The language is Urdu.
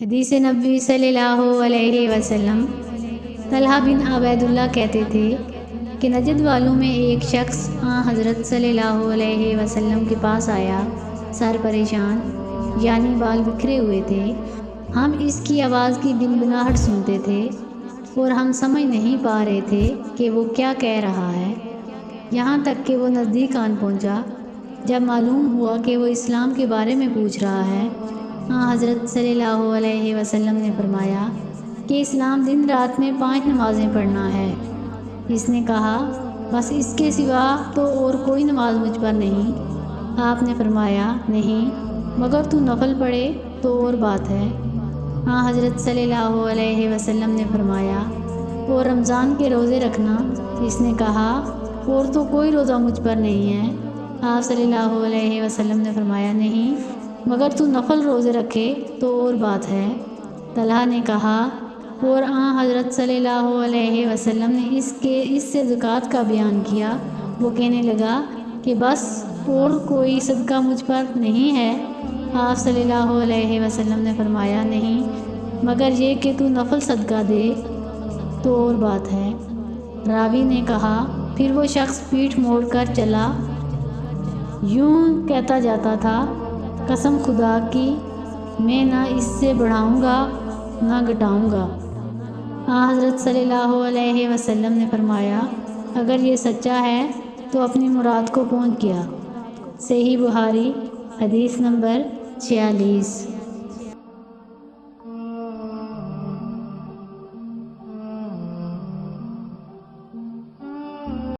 حدیث نبوی صلی اللہ علیہ وسلم۔ طلحہ بن عبید اللہ کہتے تھے کہ نجد والوں میں ایک شخص حضرت صلی اللہ علیہ وسلم کے پاس آیا، سر پریشان، یعنی بال بکھرے ہوئے تھے۔ ہم اس کی آواز کی بنبناہٹ سنتے تھے اور ہم سمجھ نہیں پا رہے تھے کہ وہ کیا کہہ رہا ہے، یہاں تک کہ وہ نزدیک آن پہنچا۔ جب معلوم ہوا کہ وہ اسلام کے بارے میں پوچھ رہا ہے، حضرت صلی اللہ علیہ وسلم نے فرمایا کہ اسلام دن رات میں 5 نمازیں پڑھنا ہے۔ اس نے کہا، بس اس کے سوا تو اور کوئی نماز مجھ پر نہیں۔ آپ نے فرمایا، نہیں، مگر تو نفل پڑھے تو اور بات ہے۔ حضرت صلی اللہ علیہ وسلم نے فرمایا، اور رمضان کے روزے رکھنا۔ اس نے کہا، اور تو کوئی روزہ مجھ پر نہیں ہے۔ آپ صلی اللہ علیہ وسلم نے فرمایا، نہیں، مگر تو نفل روزے رکھے تو اور بات ہے۔ طلحہ نے کہا، اور حضرت صلی اللہ علیہ وسلم نے اس سے زکوٰۃ کا بیان کیا۔ وہ کہنے لگا کہ بس اور کوئی صدقہ مجھ پر نہیں ہے۔ آپ صلی اللہ علیہ وسلم نے فرمایا، نہیں، مگر یہ کہ تو نفل صدقہ دے تو اور بات ہے۔ راوی نے کہا، پھر وہ شخص پیٹھ موڑ کر چلا، یوں کہتا جاتا تھا، قسم خدا کی، میں نہ اس سے بڑھاؤں گا نہ گھٹاؤں گا۔ حضرت صلی اللہ علیہ وسلم نے فرمایا، اگر یہ سچا ہے تو اپنی مراد کو پہنچ گیا۔ صحیح بخاری، حدیث نمبر 46۔